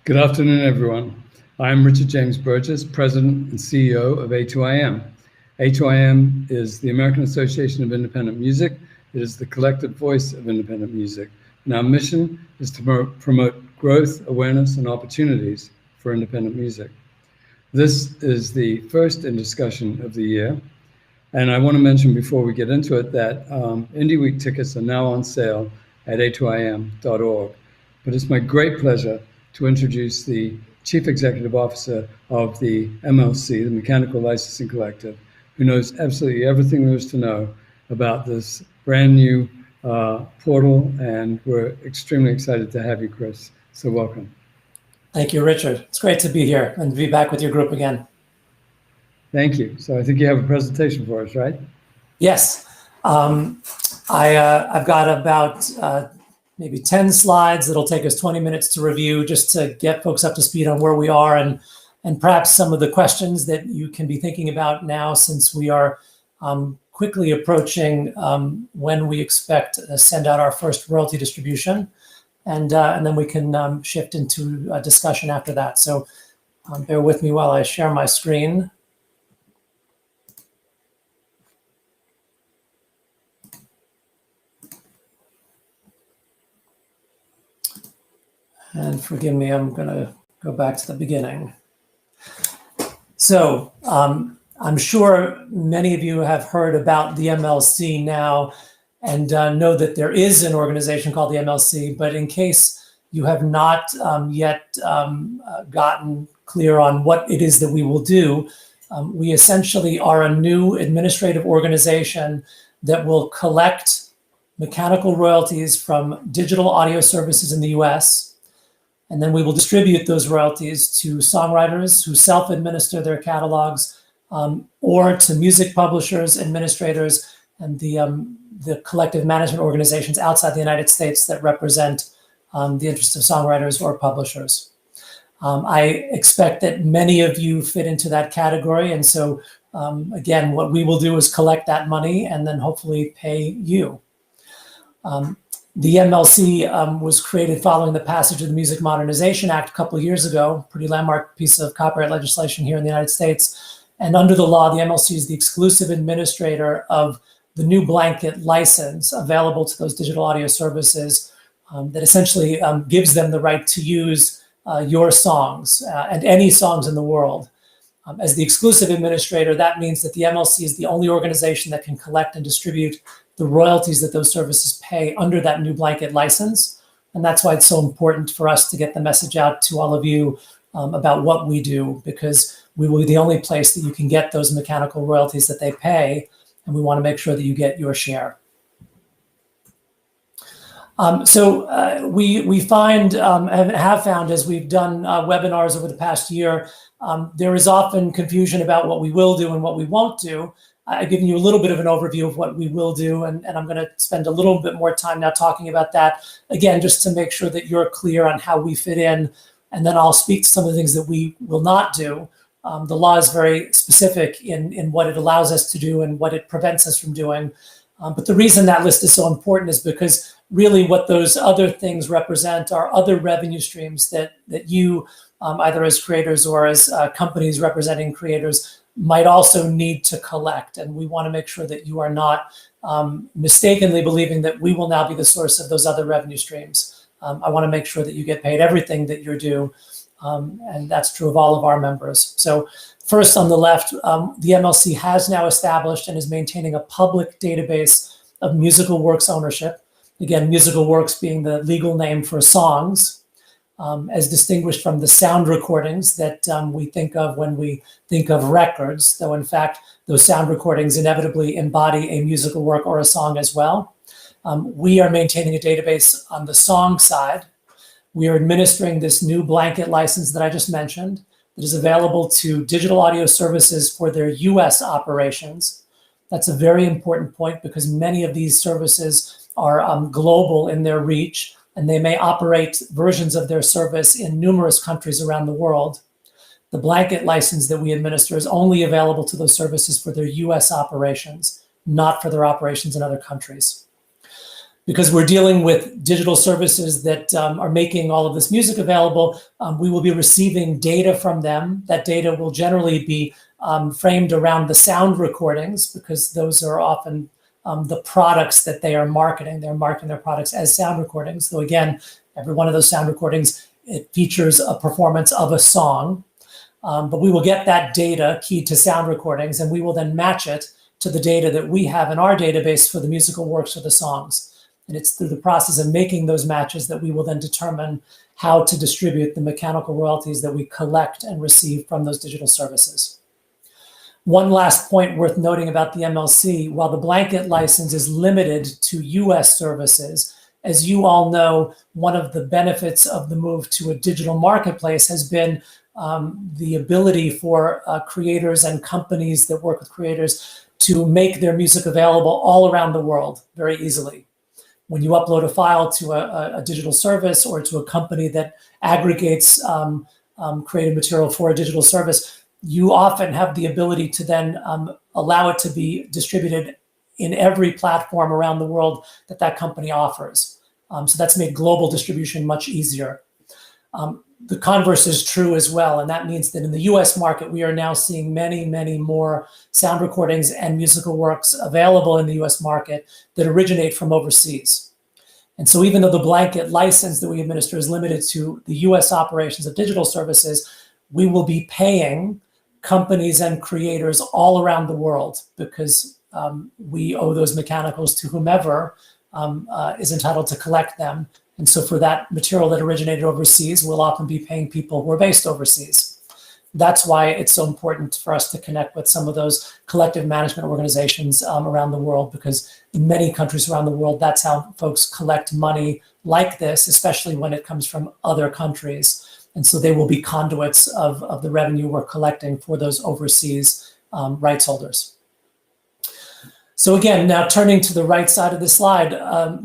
Good afternoon, everyone. I'm Richard James Burgess, President and CEO of A2IM. A2IM is the American Association of Independent Music. It is the collective voice of independent music. And our mission is to promote growth, awareness, and opportunities for independent music. This is the first Indiescussion of the year. And I want to mention before we get into it that Indie Week tickets are now on sale at a2im.org. But it's my great pleasure to introduce the Chief Executive Officer of the MLC, the Mechanical Licensing Collective, who knows absolutely everything there is to know about this brand new portal, and we're extremely excited to have you, Kris. So welcome. Thank you, Richard. It's great to be here and to be back with your group again. Thank you. So I think you have a presentation for us, right? Yes. I've got about maybe 10 slides that'll take us 20 minutes to review, just to get folks up to speed on where we are and perhaps some of the questions that you can be thinking about now, since we are quickly approaching when we expect to send out our first royalty distribution. And then we can shift into a discussion after that. So bear with me while I share my screen. And forgive me, I'm going to go back to the beginning. So I'm sure many of you have heard about the MLC now and know that there is an organization called the MLC. But in case you have not yet gotten clear on what it is that we will do, we essentially are a new administrative organization that will collect mechanical royalties from digital audio services in the US. And then we will distribute those royalties to songwriters who self-administer their catalogs, or to music publishers, administrators, and the collective management organizations outside the United States that represent the interests of songwriters or publishers. I expect that many of you fit into that category. And so, again, what we will do is collect that money and then hopefully pay you. The MLC was created following the passage of the Music Modernization Act a couple of years ago, pretty landmark piece of copyright legislation here in the United States. And under the law, the MLC is the exclusive administrator of the new blanket license available to those digital audio services that essentially gives them the right to use your songs and any songs in the world. As the exclusive administrator, that means that the MLC is the only organization that can collect and distribute the royalties that those services pay under that new blanket license. And that's why it's so important for us to get the message out to all of you about what we do, because we will be the only place that you can get those mechanical royalties that they pay, and we want to make sure that you get your share. We find and have found, as we've done webinars over the past year, there is often confusion about what we will do and what we won't do. I've given you a little bit of an overview of what we will do, and I'm going to spend a little bit more time now talking about that, again, just to make sure that you're clear on how we fit in, and then I'll speak to some of the things that we will not do. The law is very specific in what it allows us to do and what it prevents us from doing. But the reason that list is so important is because really what those other things represent are other revenue streams that you, either as creators or as companies representing creators, might also need to collect. And we want to make sure that you are not mistakenly believing that we will now be the source of those other revenue streams. I want to make sure that you get paid everything that you're due. And that's true of all of our members. So first on the left, the MLC has now established and is maintaining a public database of musical works ownership. Again, musical works being the legal name for songs, as distinguished from the sound recordings that we think of when we think of records, though in fact, those sound recordings inevitably embody a musical work or a song as well. We are maintaining a database on the song side. We are administering this new blanket license that I just mentioned that is available to digital audio services for their US operations. That's a very important point because many of these services are global in their reach, and they may operate versions of their service in numerous countries around the world. The blanket license that we administer is only available to those services for their US operations, not for their operations in other countries. because we're dealing with digital services that are making all of this music available, we will be receiving data from them. That data will generally be framed around the sound recordings, because those are often the products that they are marketing. They're marketing their products as sound recordings. So again, every one of those sound recordings, it features a performance of a song. But we will get that data keyed to sound recordings, and we will then match it to the data that we have in our database for the musical works or the songs. And it's through the process of making those matches that we will then determine how to distribute the mechanical royalties that we collect and receive from those digital services. One last point worth noting about the MLC: while the blanket license is limited to US services, as you all know, one of the benefits of the move to a digital marketplace has been the ability for creators and companies that work with creators to make their music available all around the world very easily. When you upload a file to a digital service or to a company that aggregates creative material for a digital service, you often have the ability to then allow it to be distributed in every platform around the world that that company offers. So that's made global distribution much easier. The converse is true as well, and that means that in the US market, we are now seeing many, many more sound recordings and musical works available in the US market that originate from overseas. And so even though the blanket license that we administer is limited to the US operations of digital services, we will be paying companies and creators all around the world, because we owe those mechanicals to whomever is entitled to collect them. And so for that material that originated overseas, we'll often be paying people who are based overseas. That's why it's so important for us to connect with some of those collective management organizations around the world, because in many countries around the world, that's how folks collect money like this, especially when it comes from other countries. And so they will be conduits of the revenue we're collecting for those overseas rights holders. So again, now turning to the right side of the slide,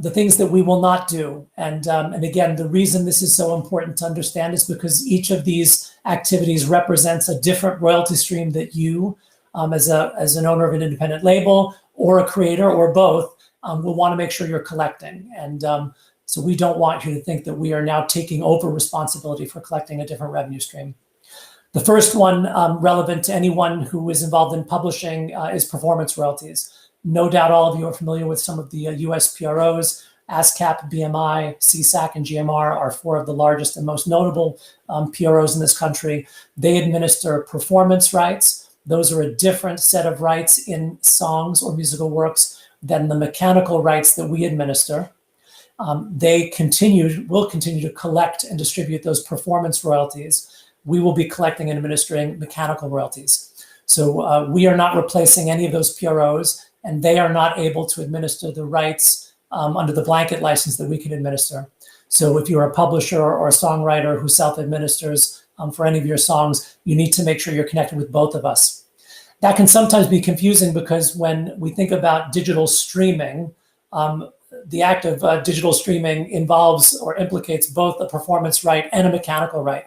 the things that we will not do. And again, the reason this is so important to understand is because each of these activities represents a different royalty stream that you, as an owner of an independent label or a creator or both, will want to make sure you're collecting. And so we don't want you to think that we are now taking over responsibility for collecting a different revenue stream. The first one, relevant to anyone who is involved in publishing, is performance royalties. No doubt all of you are familiar with some of the US PROs. ASCAP, BMI, CSAC, and GMR are four of the largest and most notable PROs in this country. They administer performance rights. Those are a different set of rights in songs or musical works than the mechanical rights that we administer. They will continue to collect and distribute those performance royalties. We will be collecting and administering mechanical royalties. So we are not replacing any of those PROs, and they are not able to administer the rights under the blanket license that we can administer. So if you're a publisher or a songwriter who self-administers for any of your songs, you need to make sure you're connected with both of us. That can sometimes be confusing, because when we think about digital streaming, the act of digital streaming involves or implicates both a performance right and a mechanical right.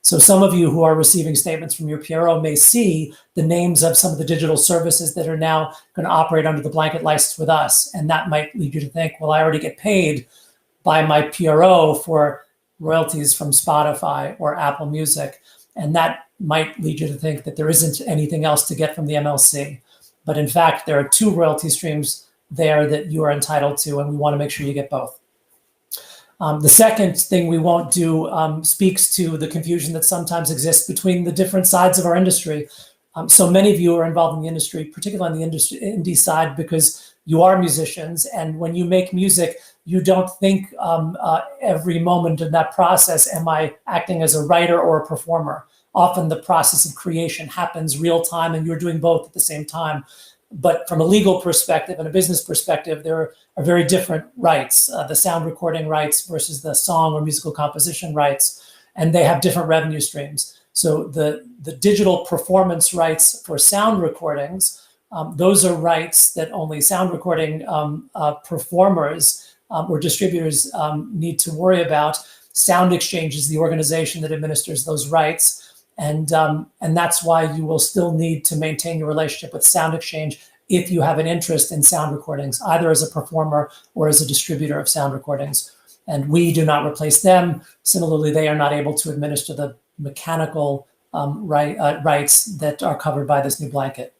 So some of you who are receiving statements from your PRO may see the names of some of the digital services that are now going to operate under the blanket license with us. And that might lead you to think, well, I already get paid by my PRO for royalties from Spotify or Apple Music. And that might lead you to think that there isn't anything else to get from the MLC. But in fact, there are two royalty streams there that you are entitled to, and we want to make sure you get both. The second thing we won't do speaks to the confusion that sometimes exists between the different sides of our industry. So many of you are involved in the industry, particularly on the indie side, because you are musicians. And when you make music, you don't think every moment in that process, am I acting as a writer or a performer? Often the process of creation happens real time, and you're doing both at the same time. But from a legal perspective and a business perspective, there are very different rights, the sound recording rights versus the song or musical composition rights, and they have different revenue streams. So the digital performance rights for sound recordings, those are rights that only sound recording performers or distributors need to worry about. Sound Exchange is the organization that administers those rights. And that's why you will still need to maintain your relationship with Sound Exchange if you have an interest in sound recordings, either as a performer or as a distributor of sound recordings. And we do not replace them. Similarly, they are not able to administer the mechanical rights that are covered by this new blanket.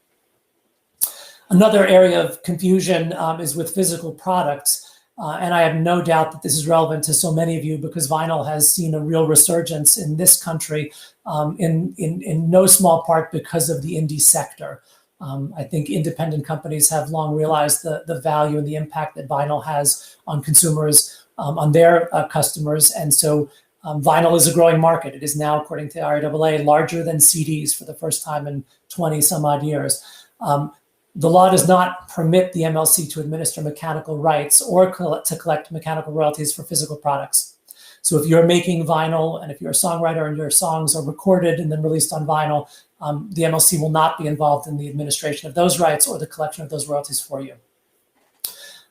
Another area of confusion is with physical products. And I have no doubt that this is relevant to so many of you because vinyl has seen a real resurgence in this country, in no small part because of the indie sector. I think independent companies have long realized the value and the impact that vinyl has on consumers, on their customers. And so vinyl is a growing market. It is now, according to RIAA, larger than CDs for the first time in 20 some odd years. The law does not permit the MLC to administer mechanical rights or to collect mechanical royalties for physical products. So if you're making vinyl and if you're a songwriter and your songs are recorded and then released on vinyl, the MLC will not be involved in the administration of those rights or the collection of those royalties for you.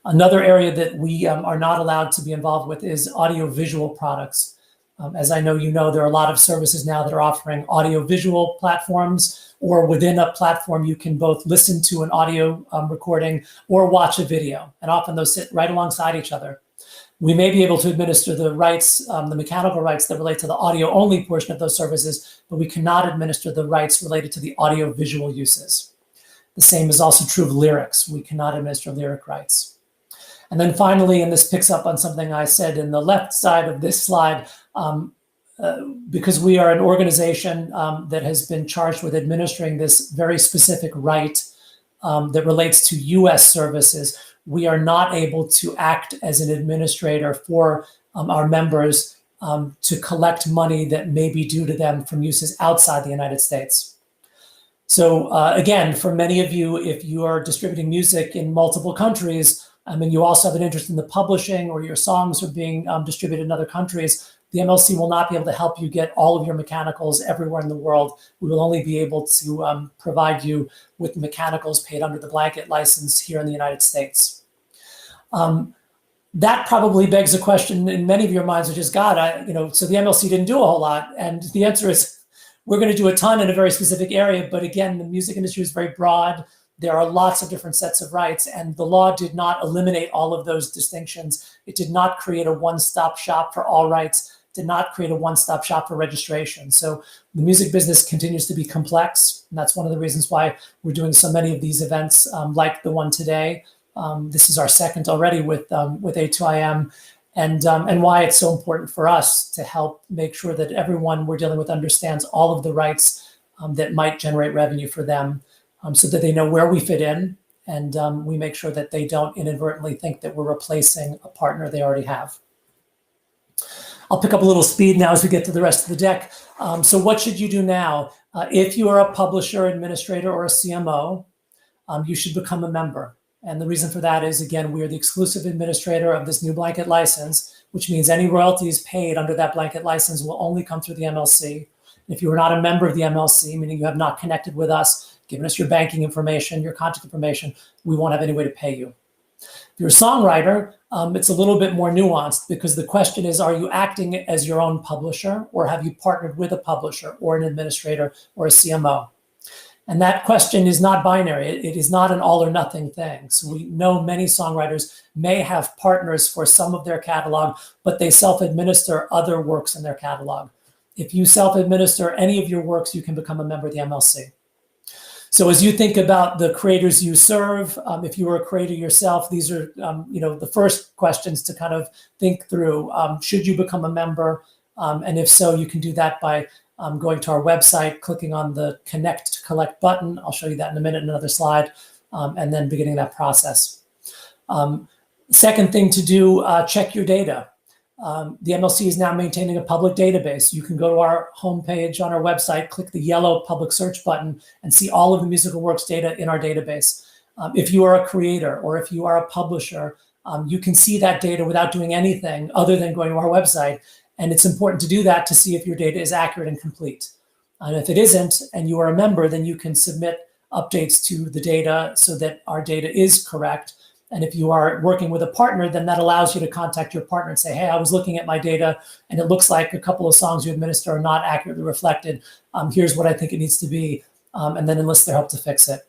Another area that we are not allowed to be involved with is audiovisual products. As I know you know, there are a lot of services now that are offering audiovisual platforms, or within a platform, you can both listen to an audio recording or watch a video. And often those sit right alongside each other. We may be able to administer the rights, the mechanical rights that relate to the audio-only portion of those services, but we cannot administer the rights related to the audio-visual uses. The same is also true of lyrics. We cannot administer lyric rights. And then finally, and this picks up on something I said in the left side of this slide, because we are an organization that has been charged with administering this very specific right that relates to U.S. services, we are not able to act as an administrator for our members to collect money that may be due to them from uses outside the United States. So again, for many of you, if you are distributing music in multiple countries, and you also have an interest in the publishing or your songs are being distributed in other countries, the MLC will not be able to help you get all of your mechanicals everywhere in the world. We will only be able to provide you with mechanicals paid under the blanket license here in the United States. That probably begs a question in many of your minds, which is, God, so the MLC didn't do a whole lot. And the answer is, we're going to do a ton in a very specific area. But again, the music industry is very broad. There are lots of different sets of rights, and the law did not eliminate all of those distinctions. It did not create a one-stop shop for all rights, did not create a one-stop shop for registration. So the music business continues to be complex, and that's one of the reasons why we're doing so many of these events like the one today. This is our second already with A2IM, and why it's so important for us to help make sure that everyone we're dealing with understands all of the rights that might generate revenue for them, so that they know where we fit in, and we make sure that they don't inadvertently think that we're replacing a partner they already have. I'll pick up a little speed now as we get to the rest of the deck. So what should you do now? If you are a publisher, administrator, or a CMO, you should become a member. And the reason for that is, again, we are the exclusive administrator of this new blanket license, which means any royalties paid under that blanket license will only come through the MLC. If you are not a member of the MLC, meaning you have not connected with us, given us your banking information, your contact information, we won't have any way to pay you. If you're a songwriter, it's a little bit more nuanced, because the question is, are you acting as your own publisher, or have you partnered with a publisher or an administrator or a CMO? And that question is not binary. It is not an all or nothing thing. So we know many songwriters may have partners for some of their catalog, but they self-administer other works in their catalog. If you self-administer any of your works, you can become a member of the MLC. So as you think about the creators you serve, if you are a creator yourself, these are the first questions to kind of think through. Should you become a member? And if so, you can do that by going to our website, clicking on the Connect to Collect button. I'll show you that in a minute in another slide, and then beginning that process. Second thing to do, check your data. The MLC is now maintaining a public database. You can go to our homepage on our website, click the yellow public search button, and see all of the musical works data in our database. If you are a creator or if you are a publisher, you can see that data without doing anything other than going to our website. And it's important to do that to see if your data is accurate and complete. And if it isn't, and you are a member, then you can submit updates to the data so that our data is correct. And if you are working with a partner, then that allows you to contact your partner and say, hey, I was looking at my data and it looks like a couple of songs you administer are not accurately reflected. Here's what I think it needs to be, and then enlist their help to fix it.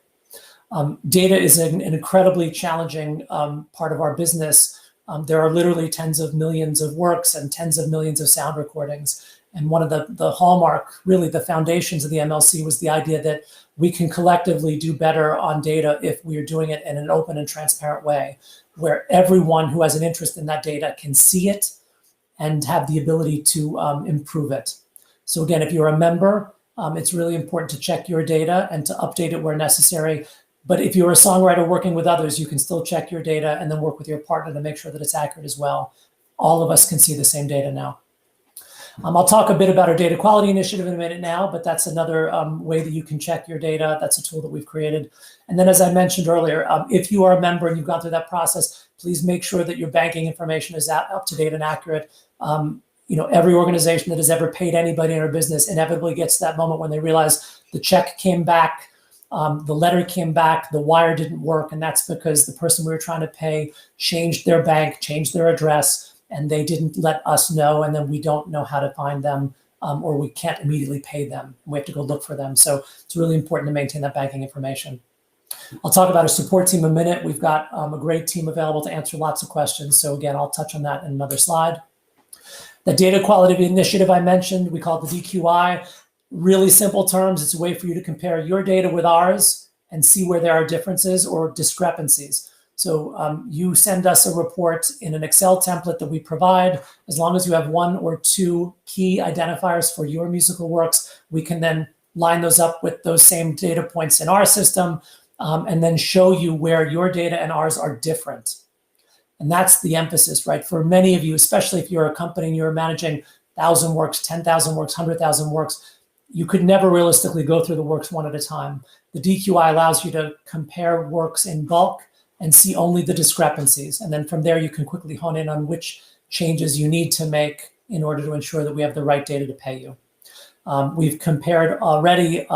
Data is an incredibly challenging part of our business. There are literally tens of millions of works and tens of millions of sound recordings. And one of the hallmark, really the foundations of the MLC was the idea that we can collectively do better on data if we are doing it in an open and transparent way, where everyone who has an interest in that data can see it and have the ability to improve it. So again, if you're a member, it's really important to check your data and to update it where necessary. But if you're a songwriter working with others, you can still check your data and then work with your partner to make sure that it's accurate as well. All of us can see the same data now. I'll talk a bit about our data quality initiative in a minute now, but that's another way that you can check your data. That's a tool that we've created. And then, as I mentioned earlier, if you are a member and you've gone through that process, please make sure that your banking information is up to date and accurate. Every organization that has ever paid anybody in our business inevitably gets to that moment when they realize the check came back, the letter came back, the wire didn't work, and that's because the person we were trying to pay changed their bank, changed their address, and they didn't let us know, and then we don't know how to find them, or we can't immediately pay them. We have to go look for them. So it's really important to maintain that banking information. I'll talk about a support team in a minute. We've got a great team available to answer lots of questions. So again, I'll touch on that in another slide. The data quality initiative I mentioned, we call it the DQI. Really simple terms, it's a way for you to compare your data with ours and see where there are differences or discrepancies. So you send us a report in an Excel template that we provide. As long as you have one or two key identifiers for your musical works, we can then line those up with those same data points in our system and then show you where your data and ours are different. And that's the emphasis, right? For many of you, especially if you're a company and you're managing 1,000 works, 10,000 works, 100,000 works, you could never realistically go through the works one at a time. The DQI allows you to compare works in bulk and see only the discrepancies. And then from there, you can quickly hone in on which changes you need to make in order to ensure that we have the right data to pay you. We've compared already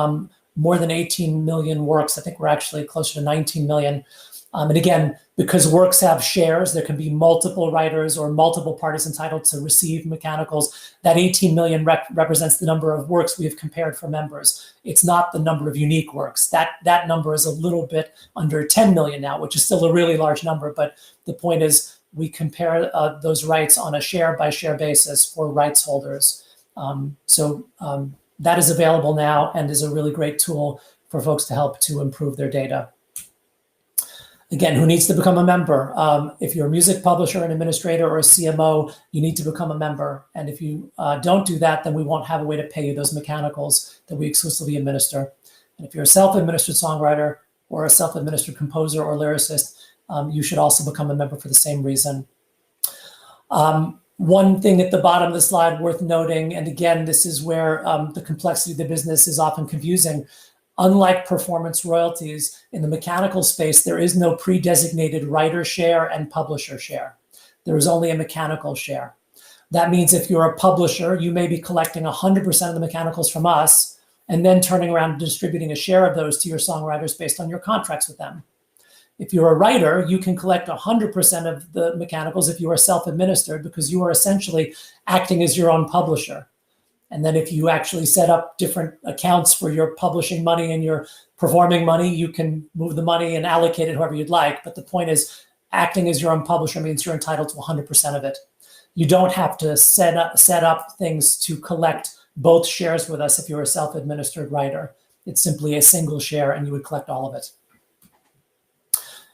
more than 18 million works. I think we're actually closer to 19 million. And again, because works have shares, there can be multiple writers or multiple parties entitled to receive mechanicals. That 18 million represents the number of works we have compared for members. It's not the number of unique works. That number is a little bit under 10 million now, which is still a really large number. But the point is we compare those rights on a share by share basis for rights holders. That is available now and is a really great tool for folks to help to improve their data. Again, who needs to become a member? If you're a music publisher, an administrator, or a CMO, you need to become a member. And if you don't do that, then we won't have a way to pay you those mechanicals that we exclusively administer. And if you're a self-administered songwriter or a self-administered composer or lyricist, you should also become a member for the same reason. One thing at the bottom of the slide worth noting, and again, this is where the complexity of the business is often confusing. Unlike performance royalties, in the mechanical space, there is no pre-designated writer share and publisher share. There is only a mechanical share. That means if you're a publisher, you may be collecting 100% of the mechanicals from us and then turning around and distributing a share of those to your songwriters based on your contracts with them. If you're a writer, you can collect 100% of the mechanicals if you are self-administered because you are essentially acting as your own publisher. And then if you actually set up different accounts for your publishing money and your performing money, you can move the money and allocate it however you'd like. But the point is, acting as your own publisher means you're entitled to 100% of it. You don't have to set up things to collect both shares with us if you're a self-administered writer. It's simply a single share and you would collect all of it.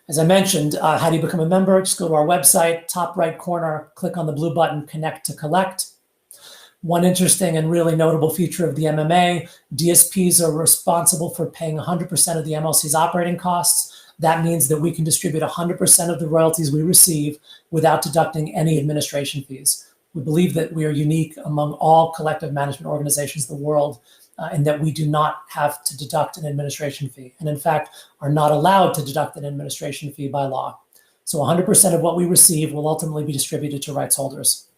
As I mentioned, how do you become a member? Just go to our website, top right corner, click on the blue button, Connect to Collect. One interesting and really notable feature of the MMA, DSPs are responsible for paying 100% of the MLC's operating costs. That means that we can distribute 100% of the royalties we receive without deducting any administration fees. We believe that we are unique among all collective management organizations in the world in that we do not have to deduct an administration fee. And in fact, are not allowed to deduct an administration fee by law. So 100% of what we receive will ultimately be distributed to rights holders.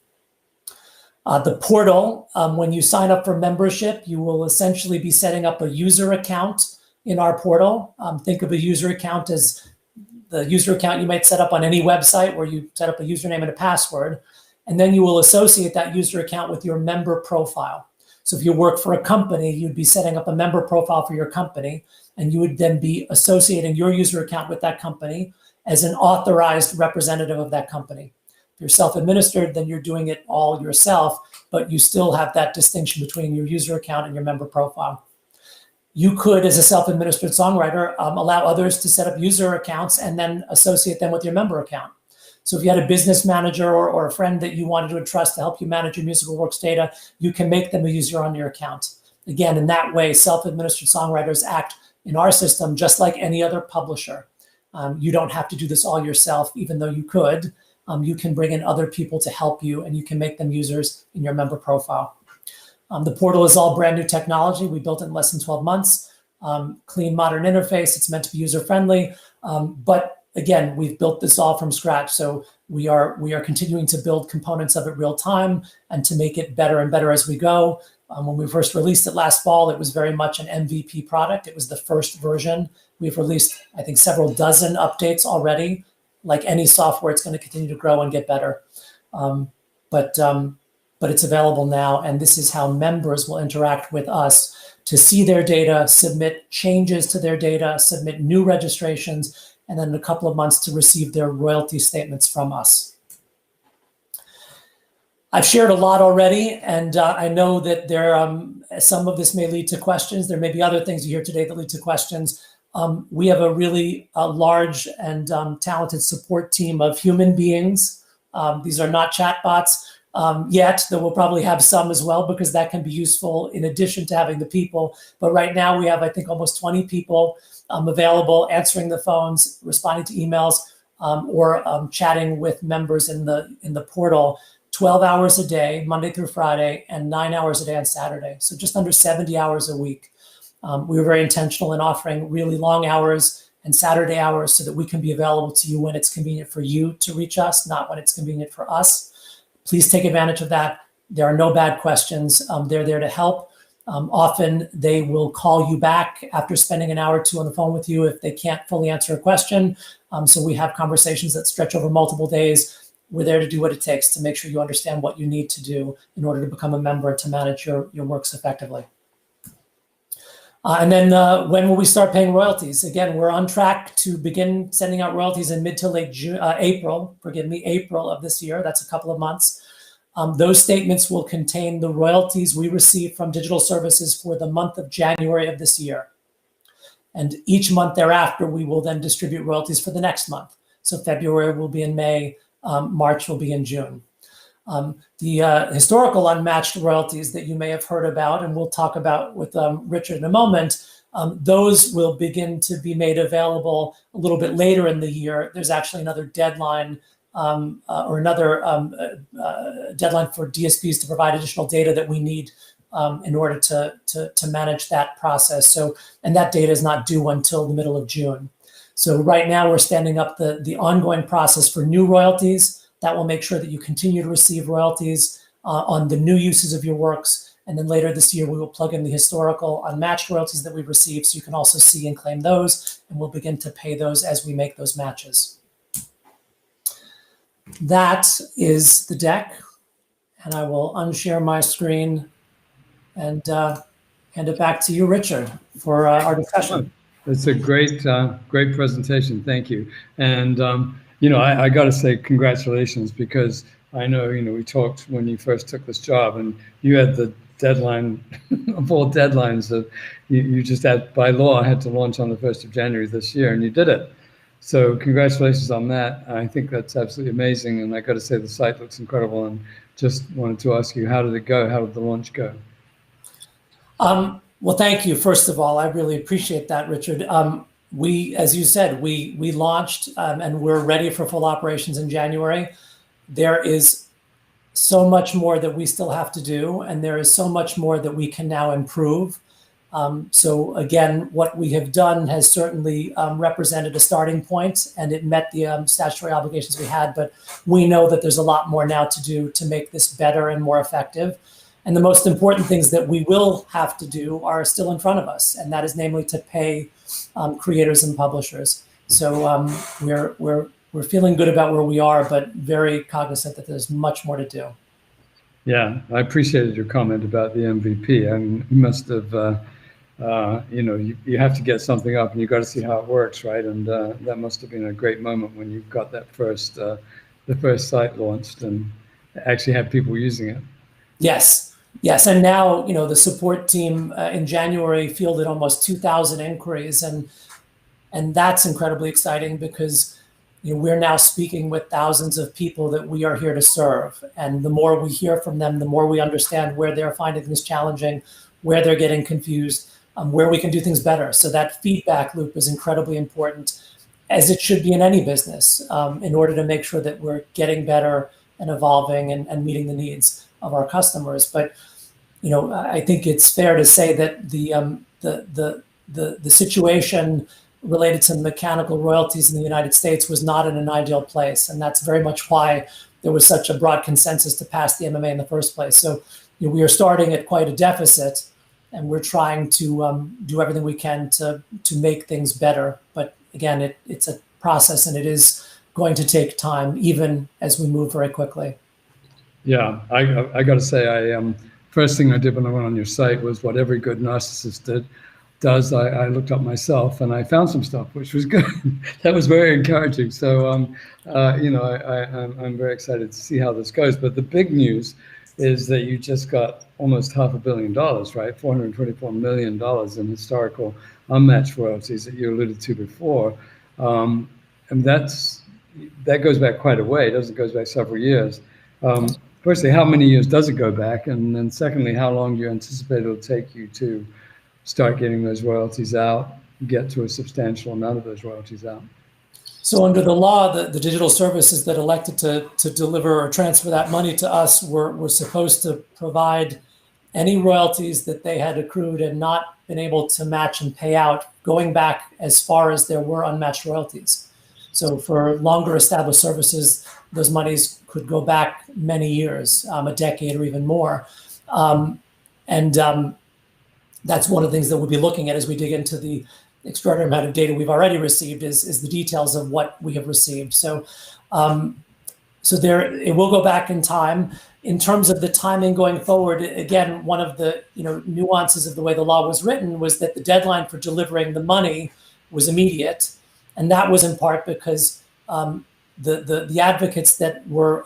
The portal, when you sign up for membership, you will essentially be setting up a user account in our portal. Think of a user account as the user account you might set up on any website where you set up a username and a password. And then you will associate that user account with your member profile. So if you work for a company, you'd be setting up a member profile for your company, and you would then be associating your user account with that company as an authorized representative of that company. If you're self-administered, then you're doing it all yourself, but you still have that distinction between your user account and your member profile. You could, as a self-administered songwriter, allow others to set up user accounts and then associate them with your member account. So if you had a business manager or a friend that you wanted to entrust to help you manage your musical works data, you can make them a user on your account. Again, in that way, self-administered songwriters act in our system just like any other publisher. You don't have to do this all yourself, even though you could. You can bring in other people to help you, and you can make them users in your member profile. The portal is all brand new technology. We built it in less than 12 months. Clean, modern interface. It's meant to be user-friendly. But again, we've built this all from scratch. So we are continuing to build components of it real time and to make it better and better as we go. When we first released it last fall, it was very much an MVP product. It was the first version. We've released, I think, several dozen updates already. Like any software, it's going to continue to grow and get better. But it's available now, and this is how members will interact with us to see their data, submit changes to their data, submit new registrations, and then in a couple of months to receive their royalty statements from us. I've shared a lot already, and I know that some of this may lead to questions. There may be other things you hear today that lead to questions. We have a really large and talented support team of human beings. These are not chatbots yet, though we'll probably have some as well, because that can be useful in addition to having the people. But right now we have, I think, almost 20 people available, answering the phones, responding to emails, or chatting with members in the portal 12 hours a day, Monday through Friday, and 9 hours a day on Saturday. So just under 70 hours a week. We were very intentional in offering really long hours and Saturday hours so that we can be available to you when it's convenient for you to reach us, not when it's convenient for us. Please take advantage of that. There are no bad questions. They're there to help. Often they will call you back after spending an hour or two on the phone with you if they can't fully answer a question. So we have conversations that stretch over multiple days. We're there to do what it takes to make sure you understand what you need to do in order to become a member and to manage your works effectively. And then when will we start paying royalties? Again, we're on track to begin sending out royalties in mid to late April of this year. That's a couple of months. Those statements will contain the royalties we receive from digital services for the month of January of this year. And each month thereafter, we will then distribute royalties for the next month. So February will be in May, March will be in June. The historical unmatched royalties that you may have heard about, and we'll talk about with Richard in a moment, those will begin to be made available a little bit later in the year. There's actually another deadline deadline for DSPs to provide additional data that we need in order to manage that process. So, and that data is not due until the middle of June. So right now we're standing up the ongoing process for new royalties. That will make sure that you continue to receive royalties on the new uses of your works. And then later this year, we will plug in the historical unmatched royalties that we've received, so you can also see and claim those, and we'll begin to pay those as we make those matches. That is the deck, and I will unshare my screen and hand it back to you, Richard, for our discussion. It's a great presentation. Thank you. And I got to say congratulations, because I know, we talked when you first took this job, and you had the deadline of all deadlines that you just had, by law, had to launch on the 1st of January this year, and you did it. So congratulations on that. I think that's absolutely amazing. And I got to say, the site looks incredible, and just wanted to ask you, how did it go? How did the launch go? Well, thank you. First of all, I really appreciate that, Richard. We, as you said, we launched and we're ready for full operations in January. There is so much more that we still have to do, and there is so much more that we can now improve. So again, what we have done has certainly represented a starting point, and it met the statutory obligations we had, but we know that there's a lot more now to do to make this better and more effective. And the most important things that we will have to do are still in front of us, and that is namely to pay creators and publishers. So we're feeling good about where we are, but very cognizant that there's much more to do. Yeah, I appreciated your comment about the MVP. I mean, you must have, you have to get something up and you got to see how it works, right? And that must have been a great moment when you got that the first site launched and actually had people using it. Yes, yes. And now, the support team in January fielded almost 2,000 inquiries, and that's incredibly exciting because we're now speaking with thousands of people that we are here to serve. And the more we hear from them, the more we understand where they're finding things challenging, where they're getting confused, where we can do things better. So that feedback loop is incredibly important, as it should be in any business, in order to make sure that we're getting better and evolving and meeting the needs of our customers. But I think it's fair to say that the situation related to mechanical royalties in the United States was not in an ideal place, and that's very much why there was such a broad consensus to pass the MMA in the first place. So we are starting at quite a deficit, and we're trying to do everything we can to make things better. But again, it's a process, and it is going to take time, even as we move very quickly. Yeah, I got to say, first thing I did when I went on your site was what every good narcissist does. I looked up myself and I found some stuff which was good. That was very encouraging. So I'm very excited to see how this goes. But the big news is that you just got almost $500 million, right? $424 million in historical unmatched royalties that you alluded to before, and that goes back quite a way. It goes back several years. Firstly, how many years does it go back? And then secondly, how long do you anticipate it'll take you to start getting those royalties out, get to a substantial amount of those royalties out? So under the law, the digital services that elected to deliver or transfer that money to us were supposed to provide any royalties that they had accrued and not been able to match and pay out, going back as far as there were unmatched royalties. So for longer established services, those monies could go back many years, a decade or even more. That's one of the things that we'll be looking at as we dig into the extraordinary amount of data we've already received is the details of what we have received. So there, it will go back in time. In terms of the timing going forward, again, one of the nuances of the way the law was written was that the deadline for delivering the money was immediate, and that was in part because the advocates that were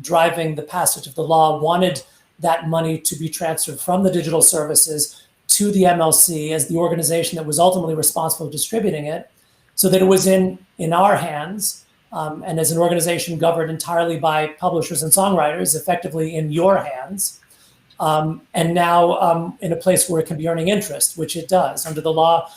driving the passage of the law wanted that money to be transferred from the digital services to the MLC as the organization that was ultimately responsible for distributing it, so that it was in our hands, and as an organization governed entirely by publishers and songwriters, effectively in your hands, and now in a place where it can be earning interest, which it does. Under the law,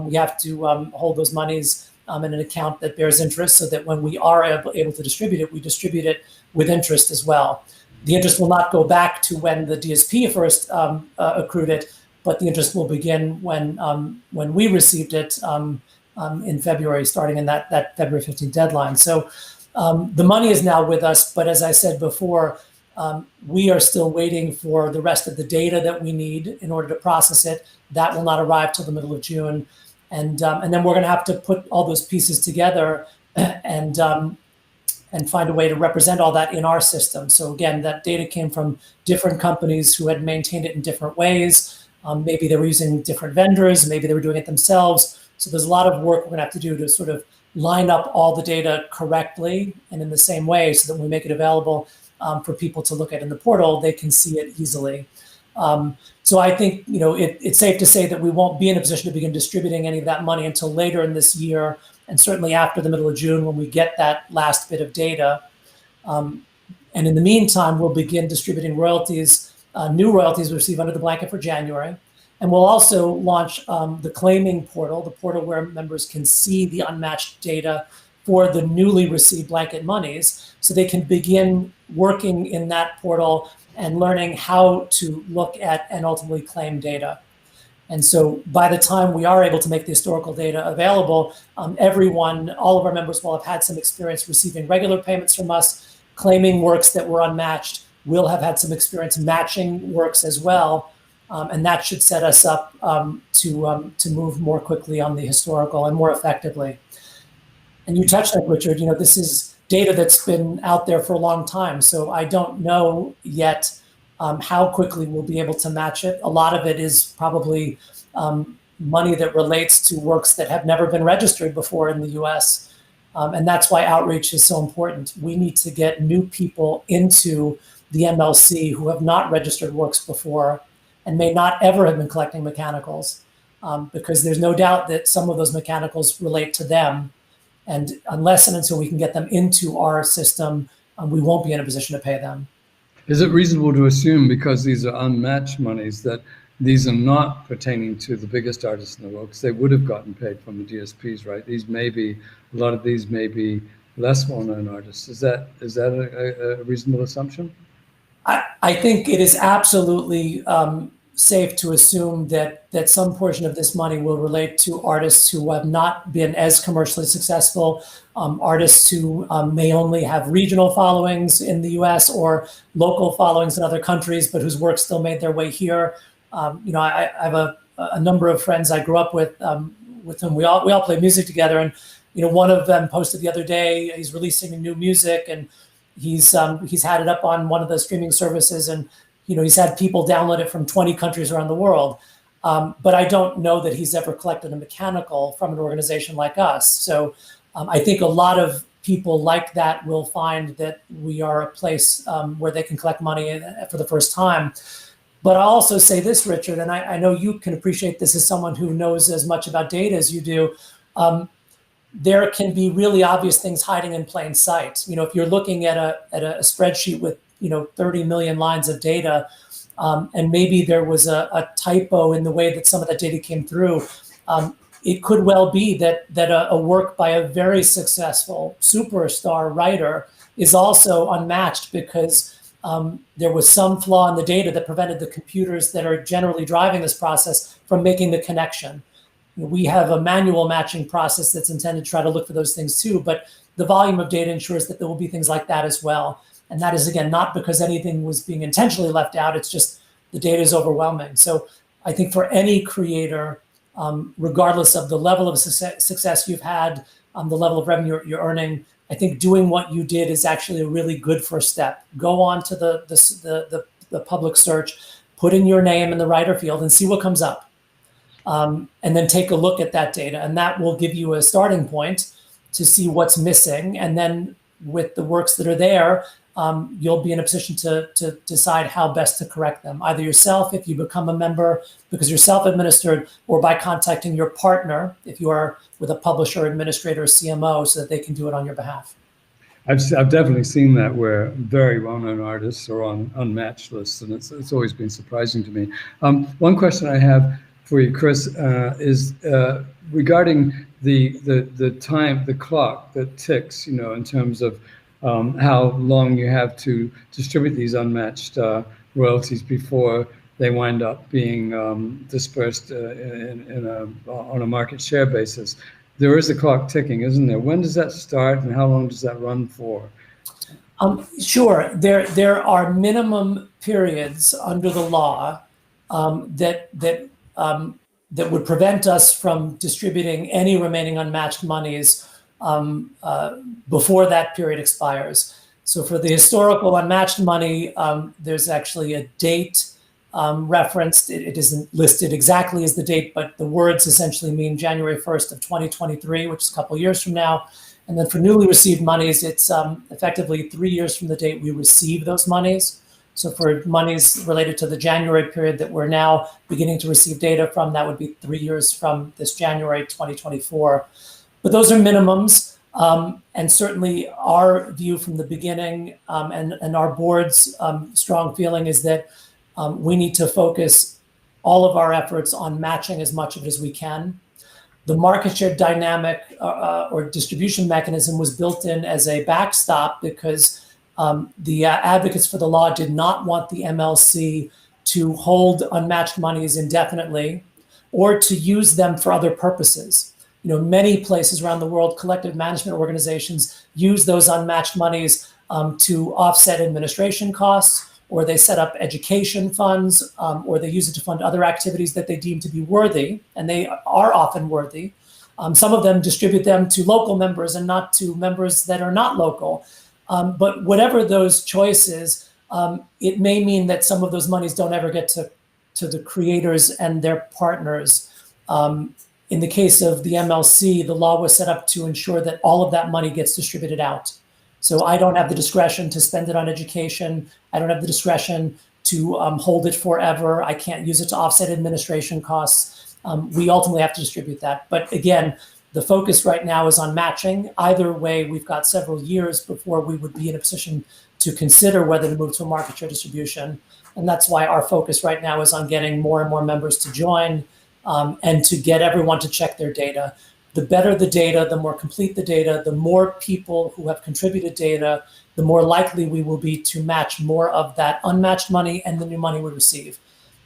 we have to hold those monies in an account that bears interest, so that when we are able to distribute it, we distribute it with interest as well. The interest will not go back to when the DSP first accrued it, but the interest will begin when we received it in February, starting in that February 15th deadline. So the money is now with us, but as I said before, we are still waiting for the rest of the data that we need in order to process it. That will not arrive till the middle of June. And then we're going to have to put all those pieces together and find a way to represent all that in our system. So again, that data came from different companies who had maintained it in different ways. Maybe they were using different vendors, maybe they were doing it themselves. So there's a lot of work we're going to have to do to sort of line up all the data correctly and in the same way, so that when we make it available for people to look at in the portal, they can see it easily. So I think it's safe to say that we won't be in a position to begin distributing any of that money until later in this year, and certainly after the middle of June when we get that last bit of data. And in the meantime, we'll begin distributing royalties, new royalties we receive under the blanket for January. And we'll also launch the claiming portal, the portal where members can see the unmatched data for the newly received blanket monies, so they can begin working in that portal and learning how to look at and ultimately claim data. And so by the time we are able to make the historical data available, all of our members will have had some experience receiving regular payments from us, claiming works that were unmatched, will have had some experience matching works as well. And that should set us up to move more quickly on the historical and more effectively. And you touched on it, Richard, this is data that's been out there for a long time. So I don't know yet how quickly we'll be able to match it. A lot of it is probably money that relates to works that have never been registered before in the US. And that's why outreach is so important. We need to get new people into the MLC who have not registered works before and may not ever have been collecting mechanicals, because there's no doubt that some of those mechanicals relate to them. And unless and until we can get them into our system, we won't be in a position to pay them. Is it reasonable to assume, because these are unmatched monies, that these are not pertaining to the biggest artists in the world, because they would have gotten paid from the DSPs, right? These may be, a lot of these may be less well-known artists. Is that a reasonable assumption? I think it is absolutely safe to assume that some portion of this money will relate to artists who have not been as commercially successful, artists who may only have regional followings in the US or local followings in other countries, but whose work still made their way here. I have a number of friends I grew up with whom we all play music together, and one of them posted the other day he's releasing new music, and he's had it up on one of the streaming services, and he's had people download it from 20 countries around the world. But I don't know that he's ever collected a mechanical from an organization like us. So I think a lot of people like that will find that we are a place where they can collect money for the first time. But I'll also say this, Richard, and I know you can appreciate this as someone who knows as much about data as you do. There can be really obvious things hiding in plain sight. If you're looking at a spreadsheet with 30 million lines of data, and maybe there was a typo in the way that some of that data came through, it could well be that a work by a very successful superstar writer is also unmatched because there was some flaw in the data that prevented the computers that are generally driving this process from making the connection. We have a manual matching process that's intended to try to look for those things too, but the volume of data ensures that there will be things like that as well. And that is, again, not because anything was being intentionally left out, it's just the data is overwhelming. So I think for any creator, regardless of the level of success you've had, the level of revenue you're earning, I think doing what you did is actually a really good first step. Go on to the public search, put in your name in the writer field and see what comes up. And then take a look at that data, and that will give you a starting point to see what's missing. And then with the works that are there, you'll be in a position to decide how best to correct them, either yourself if you become a member because you're self-administered, or by contacting your partner if you are with a publisher, administrator, or CMO, so that they can do it on your behalf. I've definitely seen that where very well-known artists are on unmatched lists, and it's always been surprising to me. One question I have for you, Kris, is regarding the time, the clock that ticks, in terms of how long you have to distribute these unmatched royalties before they wind up being dispersed on a market share basis. There is a clock ticking, isn't there? When does that start, and how long does that run for? Sure. There are minimum periods under the law that would prevent us from distributing any remaining unmatched monies before that period expires. So for the historical unmatched money, there's actually a date referenced. It isn't listed exactly as the date, but the words essentially mean January 1st of 2023, which is a couple of years from now. And then for newly received monies, it's effectively 3 years from the date we receive those monies. So for monies related to the January period that we're now beginning to receive data from, that would be 3 years from this January 2024. But those are minimums. And certainly our view from the beginning and our board's strong feeling is that we need to focus all of our efforts on matching as much of it as we can. The market share dynamic or distribution mechanism was built in as a backstop because the advocates for the law did not want the MLC to hold unmatched monies indefinitely or to use them for other purposes. Many places around the world, collective management organizations use those unmatched monies to offset administration costs, or they set up education funds, or they use it to fund other activities that they deem to be worthy, and they are often worthy. Some of them distribute them to local members and not to members that are not local. But whatever those choices, it may mean that some of those monies don't ever get to the creators and their partners. In the case of the MLC, the law was set up to ensure that all of that money gets distributed out. So I don't have the discretion to spend it on education. I don't have the discretion to hold it forever. I can't use it to offset administration costs. We ultimately have to distribute that. But again, the focus right now is on matching. Either way, we've got several years before we would be in a position to consider whether to move to a market share distribution. And that's why our focus right now is on getting more and more members to join, and to get everyone to check their data. The better the data, the more complete the data, the more people who have contributed data, the more likely we will be to match more of that unmatched money and the new money we receive.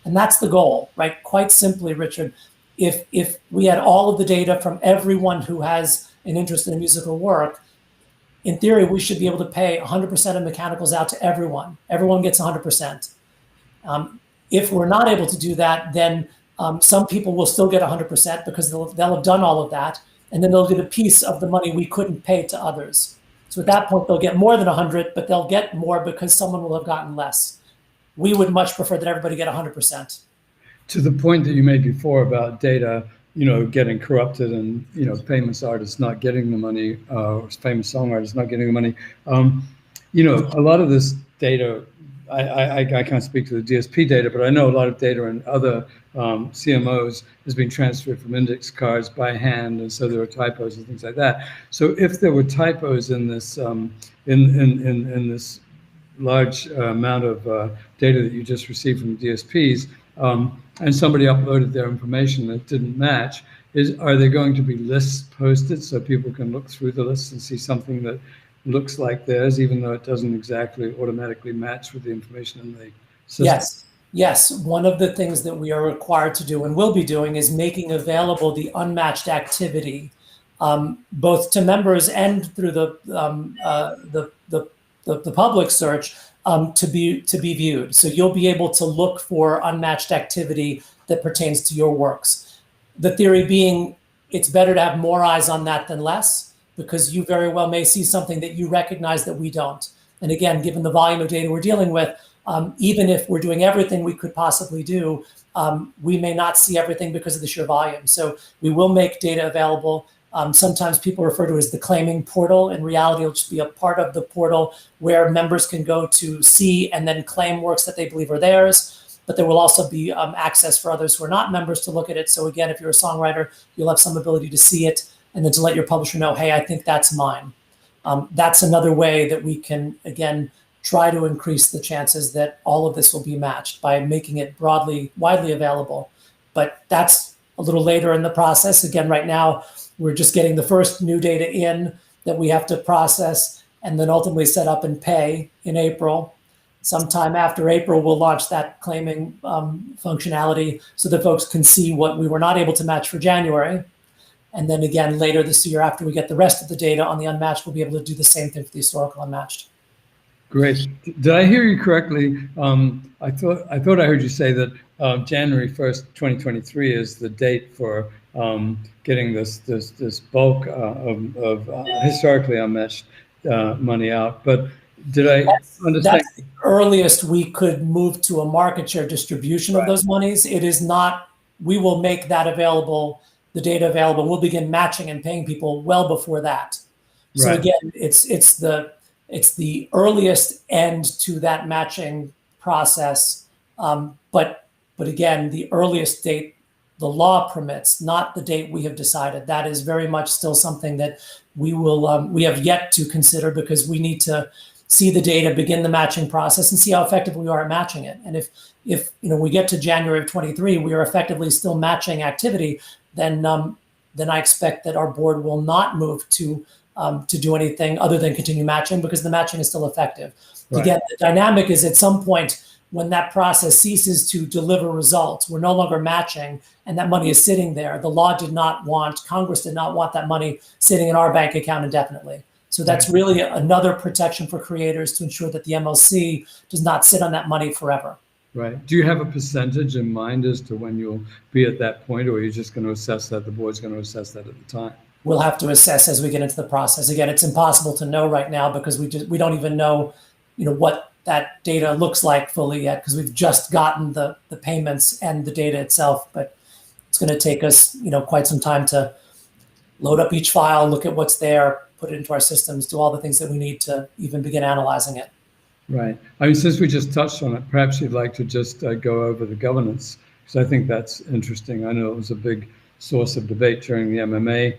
And that's the goal, right? Quite simply, Richard, if we had all of the data from everyone who has an interest in a musical work, in theory, we should be able to pay 100% of mechanicals out to everyone. Everyone gets 100%. If we're not able to do that, then some people will still get 100% because they'll have done all of that, and then they'll get a piece of the money we couldn't pay to others. So at that point, they'll get more than 100, but they'll get more because someone will have gotten less. We would much prefer that everybody get 100%. To the point that you made before about data, getting corrupted and, famous artists not getting the money, or famous song artists not getting the money. A lot of this data, I can't speak to the DSP data, but I know a lot of data in other CMOs has been transferred from index cards by hand, and so there are typos and things like that. So if there were typos in this in this large amount of data that you just received from DSPs, and somebody uploaded their information that didn't match, are there going to be lists posted so people can look through the lists and see something that looks like theirs, even though it doesn't exactly automatically match with the information in the system? Yes. One of the things that we are required to do and will be doing is making available the unmatched activity, both to members and through the public search, to be viewed. So you'll be able to look for unmatched activity that pertains to your works. The theory being, it's better to have more eyes on that than less, because you very well may see something that you recognize that we don't. And again, given the volume of data we're dealing with, even if we're doing everything we could possibly do, we may not see everything because of the sheer volume. So we will make data available. Sometimes people refer to it as the claiming portal. In reality, it'll just be a part of the portal where members can go to see and then claim works that they believe are theirs. But there will also be access for others who are not members to look at it. So again, if you're a songwriter, you'll have some ability to see it and then to let your publisher know, hey, I think that's mine. That's another way that we can, again, try to increase the chances that all of this will be matched by making it widely available. But that's a little later in the process. Again, right now, we're just getting the first new data in that we have to process and then ultimately set up and pay in April. Sometime after April, we'll launch that claiming functionality so that folks can see what we were not able to match for January. And then again, later this year, after we get the rest of the data on the unmatched, we'll be able to do the same thing for the historical unmatched. Great. Did I hear you correctly? I thought I heard you say that January 1st, 2023 is the date for getting this bulk of historically unmatched money out. But did I understand? That's the earliest we could move to a market share distribution of those monies. It is not. We will make that available, the data available. We'll begin matching and paying people well before that. So again, it's the earliest end to that matching process. But again, the earliest date the law permits, not the date we have decided. That is very much still something that we have yet to consider, because we need to see the data, begin the matching process, and see how effective we are at matching it. And if we get to January of 23, we are effectively still matching activity, then I expect that our board will not move to do anything other than continue matching, because the matching is still effective. Right. Again, the dynamic is at some point when that process ceases to deliver results, we're no longer matching, and that money is sitting there. The law did not want, Congress did not want that money sitting in our bank account indefinitely. So that's really another protection for creators to ensure that the MLC does not sit on that money forever. Right. Do you have a percentage in mind as to when you'll be at that point, or are you just going to assess that, the board's going to assess that at the time? We'll have to assess as we get into the process. Again, it's impossible to know right now, because we don't even know, what that data looks like fully yet, because we've just gotten the payments and the data itself. But it's going to take us, quite some time to load up each file, look at what's there, put it into our systems, do all the things that we need to even begin analyzing it. Right. I mean, since we just touched on it, perhaps you'd like to just go over the governance, because I think that's interesting. I know it was a big source of debate during the MMA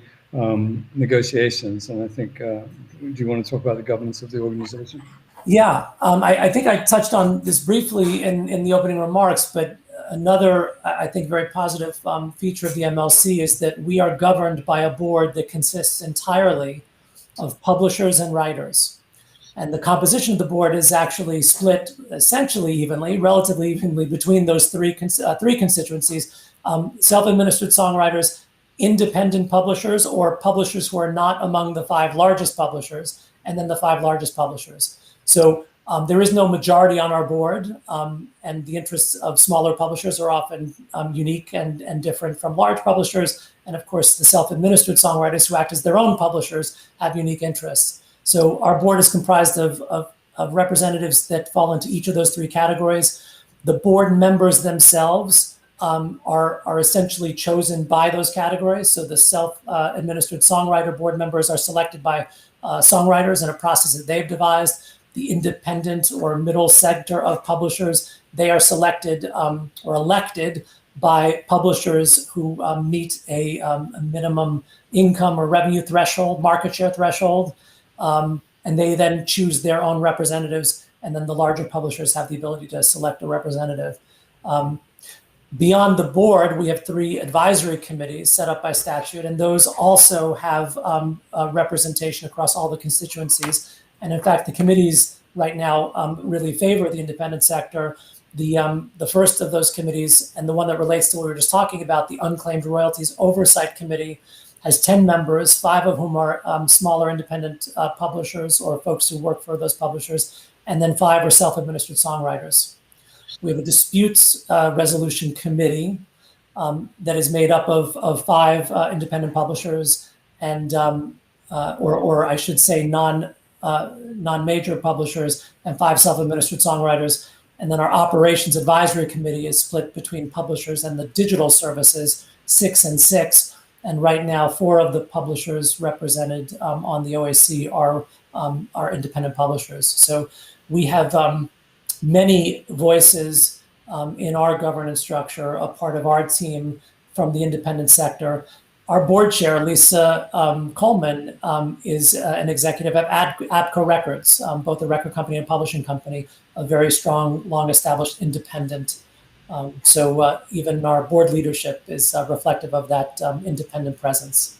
negotiations, and I think, do you want to talk about the governance of the organization? Yeah, I think I touched on this briefly in the opening remarks, but another, I think, very positive feature of the MLC is that we are governed by a board that consists entirely of publishers and writers. And the composition of the board is actually split essentially evenly, relatively evenly, between those three constituencies: self-administered songwriters, independent publishers, or publishers who are not among the 5 largest publishers, and then the 5 largest publishers. So there is no majority on our board, and the interests of smaller publishers are often unique and different from large publishers. And of course, the self-administered songwriters who act as their own publishers have unique interests. So our board is comprised of representatives that fall into each of those 3 categories. The board members themselves are essentially chosen by those categories. So the self-administered songwriter board members are selected by songwriters in a process that they've devised. The independent or middle sector of publishers, they are selected or elected by publishers who meet a minimum income or revenue threshold, market share threshold. And they then choose their own representatives, and then the larger publishers have the ability to select a representative. Beyond the board, we have 3 advisory committees set up by statute, and those also have representation across all the constituencies. And in fact, the committees right now really favor the independent sector. The first of those committees, and the one that relates to what we were just talking about, the Unclaimed Royalties Oversight Committee, has 10 members, 5 of whom are smaller independent publishers or folks who work for those publishers, and then 5 are self-administered songwriters. We have a disputes resolution committee that is made up of 5 independent publishers and, or I should say, non-major publishers, and 5 self-administered songwriters. And then our operations advisory committee is split between publishers and the digital services, 6 and 6. And right now, 4 of the publishers represented on the OAC are independent publishers. So we have many voices in our governance structure, a part of our team from the independent sector. Our board chair, Lisa Coleman, is an executive at APCO Records, both a record company and publishing company, a very strong, long-established independent. So even our board leadership is reflective of that independent presence.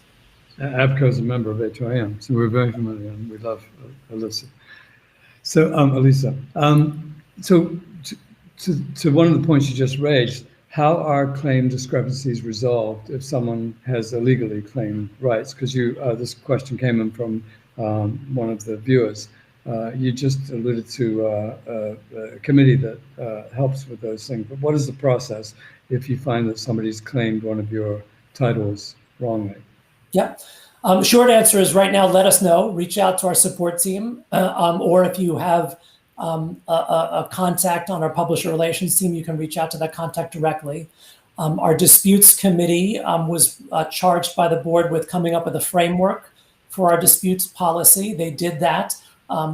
APCO is a member of A2IM, so we're very familiar, and we love Alyssa. So, Elisa, so to one of the points you just raised, how are claim discrepancies resolved if someone has illegally claimed rights? Because this question came in from one of the viewers. You just alluded to a committee that helps with those things, but what is the process if you find that somebody's claimed one of your titles wrongly? Yeah. Short answer is right now, let us know. Reach out to our support team, or if you have a contact on our publisher relations team, you can reach out to that contact directly. Our disputes committee was charged by the board with coming up with a framework for our disputes policy. They did that.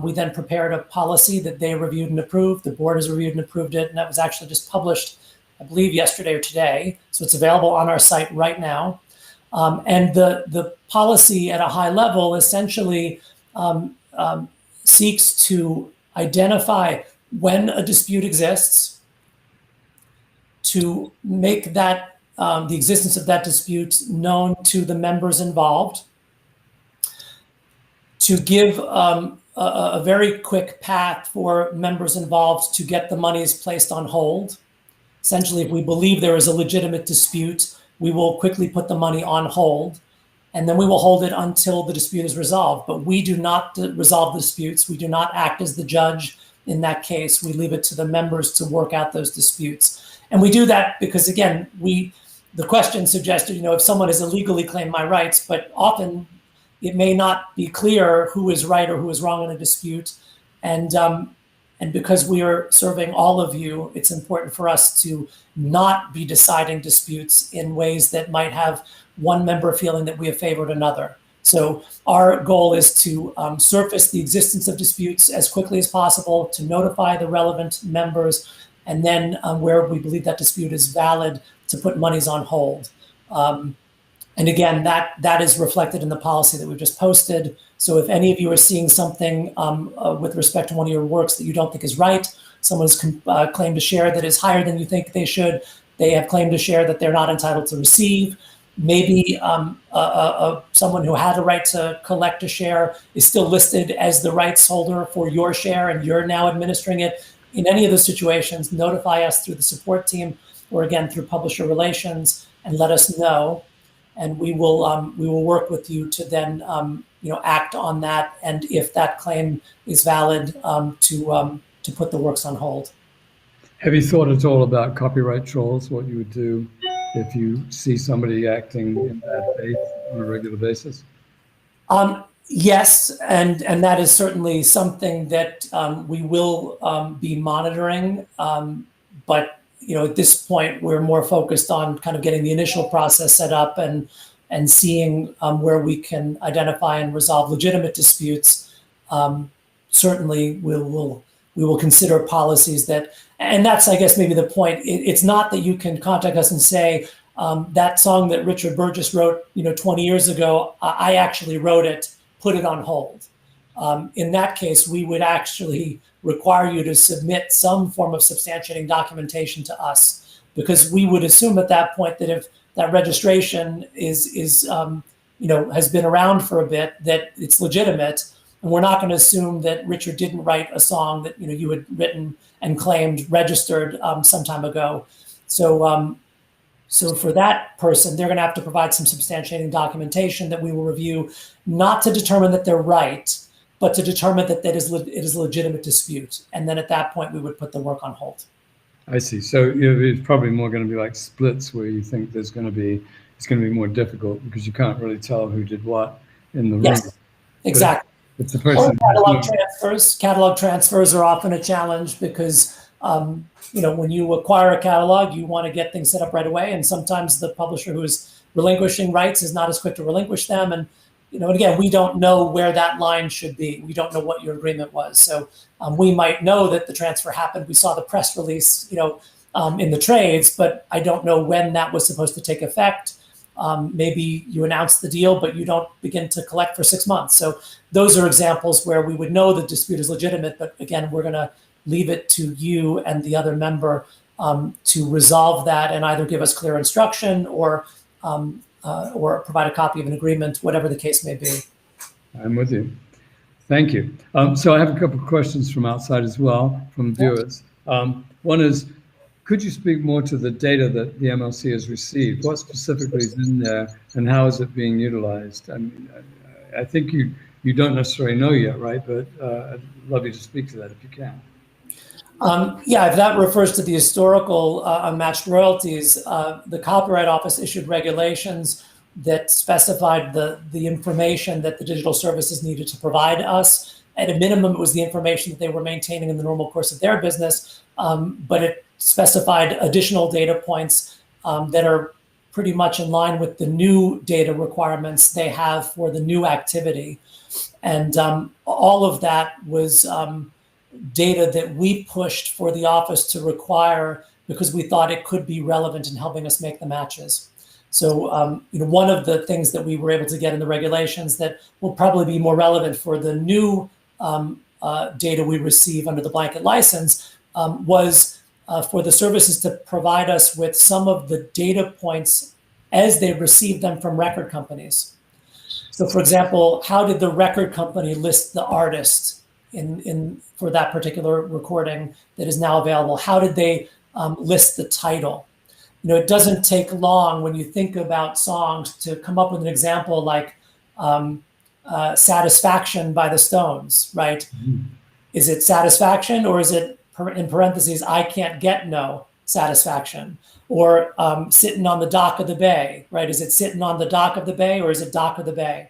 We then prepared a policy that they reviewed and approved. The board has reviewed and approved it, and that was actually just published, I believe, yesterday or today. So it's available on our site right now. And the policy at a high level essentially seeks to identify when a dispute exists, to make that the existence of that dispute known to the members involved, to give a very quick path for members involved to get the monies placed on hold. Essentially, if we believe there is a legitimate dispute, we will quickly put the money on hold, and then we will hold it until the dispute is resolved. But we do not resolve the disputes. We do not act as the judge in that case. We leave it to the members to work out those disputes. And we do that because, again, the question suggested, if someone has illegally claimed my rights, but often it may not be clear who is right or who is wrong in a dispute. And And because we are serving all of you, it's important for us to not be deciding disputes in ways that might have one member feeling that we have favored another. So our goal is to surface the existence of disputes as quickly as possible, to notify the relevant members, and then where we believe that dispute is valid, to put monies on hold. And again, that is reflected in the policy that we've just posted. So if any of you are seeing something with respect to one of your works that you don't think is right, someone has claimed a share that is higher than you think they should, they have claimed a share that they're not entitled to receive. Maybe someone who had a right to collect a share is still listed as the rights holder for your share and you're now administering it. In any of those situations, notify us through the support team or again through publisher relations and let us know. And we will work with you to then act on that, and if that claim is valid, to put the works on hold. Have you thought at all about copyright trolls? What you would do if you see somebody acting in bad faith on a regular basis? Yes, and that is certainly something that we will be monitoring, but. At this point, we're more focused on kind of getting the initial process set up and seeing where we can identify and resolve legitimate disputes. Certainly, we will consider policies that, and that's, I guess, maybe the point. It's not that you can contact us and say that song that Richard Burgess wrote, 20 years ago, I actually wrote it, put it on hold. In that case, we would actually require you to submit some form of substantiating documentation to us, because we would assume at that point that if that registration is has been around for a bit, that it's legitimate, and we're not going to assume that Richard didn't write a song that you had written and claimed registered some time ago. So for that person, they're going to have to provide some substantiating documentation that we will review, not to determine that they're right, but to determine that it is a legitimate dispute. And then at that point, we would put the work on hold. I see. So it's probably more going to be like splits, where you think it's going to be more difficult because you can't really tell who did what in the room. Yes, exactly. It's the person. Or catalog transfers are often a challenge because when you acquire a catalog, you want to get things set up right away, and sometimes the publisher who is relinquishing rights is not as quick to relinquish them. And and again, we don't know where that line should be. We don't know what your agreement was. So we might know that the transfer happened. We saw the press release, in the trades, but I don't know when that was supposed to take effect. Maybe you announce the deal, but you don't begin to collect for 6 months. So those are examples where we would know the dispute is legitimate. But again, we're going to leave it to you and the other member to resolve that and either give us clear instruction or provide a copy of an agreement, whatever the case may be. I'm with you. Thank you. So I have a couple of questions from outside as well, from viewers. One is, could you speak more to the data that the MLC has received? What specifically is in there, and how is it being utilized? I mean, I think you don't necessarily know yet, right? But I'd love you to speak to that if you can. Yeah, if that refers to the historical unmatched royalties, the Copyright Office issued regulations that specified the information that the digital services needed to provide us. At a minimum, it was the information that they were maintaining in the normal course of their business, but it specified additional data points that are pretty much in line with the new data requirements they have for the new activity. And all of that was data that we pushed for the office to require because we thought it could be relevant in helping us make the matches. So, one of the things that we were able to get in the regulations that will probably be more relevant for the new data we receive under the blanket license was for the services to provide us with some of the data points as they receive them from record companies. So, for example, how did the record company list the artist for that particular recording that is now available? How did they list the title? It doesn't take long when you think about songs to come up with an example like Satisfaction by the Stones, right? Mm-hmm. Is it Satisfaction, or is it, in parentheses, I Can't Get No Satisfaction? Or Sitting on the Dock of the Bay, right? Is it Sitting on the Dock of the Bay, or is it Dock of the Bay?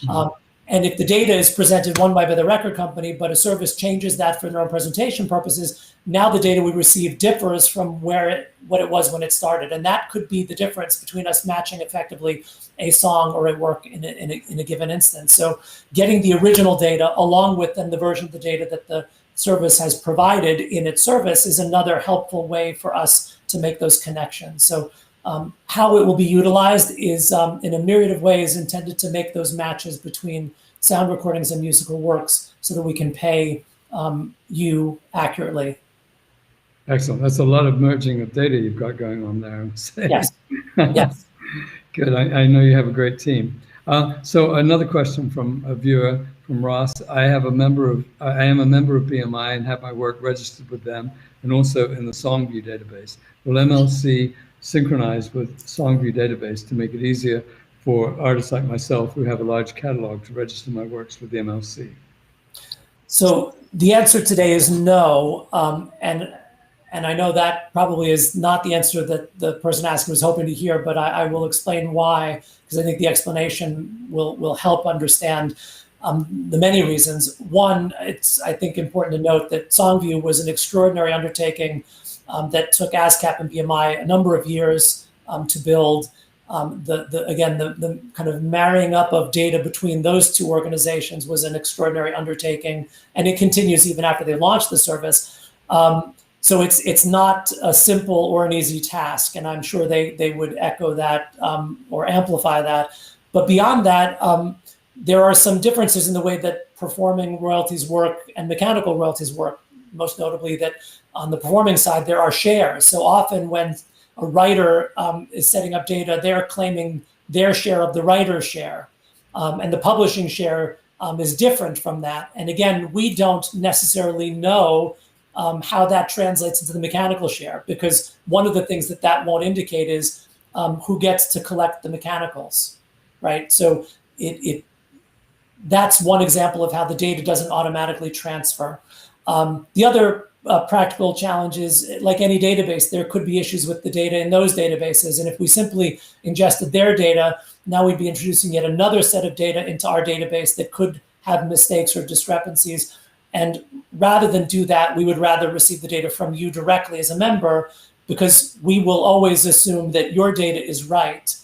Mm-hmm. And if the data is presented one way by the record company, but a service changes that for their own presentation purposes, now the data we receive differs from what it was when it started. And that could be the difference between us matching effectively a song or a work in a given instance. So getting the original data along with then the version of the data that the service has provided in its service is another helpful way for us to make those connections. So how it will be utilized is in a myriad of ways intended to make those matches between sound recordings and musical works so that we can pay you accurately. Excellent. That's a lot of merging of data you've got going on there. Yes. Yes. Good. I know you have a great team. So another question from a viewer, from Ross. I am a member of BMI and have my work registered with them and also in the Songview database. Will MLC synchronize with Songview database to make it easier for artists like myself who have a large catalog to register my works with the MLC? So the answer today is no. And I know that probably is not the answer that the person asking was hoping to hear, but I will explain why, because I think the explanation will help understand the many reasons. One, it's, I think, important to note that Songview was an extraordinary undertaking that took ASCAP and BMI a number of years to build. The kind of marrying up of data between those two organizations was an extraordinary undertaking, and it continues even after they launched the service. So it's not a simple or an easy task, and I'm sure they would echo that or amplify that. But beyond that, there are some differences in the way that performing royalties work and mechanical royalties work. Most notably that on the performing side, there are shares. So often when a writer is setting up data, they're claiming their share of the writer's share. And the publishing share is different from that. And again, we don't necessarily know how that translates into the mechanical share, because one of the things that won't indicate is who gets to collect the mechanicals, right? So that's one example of how the data doesn't automatically transfer. The other practical challenge is, like any database, there could be issues with the data in those databases. And if we simply ingested their data, now we'd be introducing yet another set of data into our database that could have mistakes or discrepancies. And rather than do that, we would rather receive the data from you directly as a member, because we will always assume that your data is right.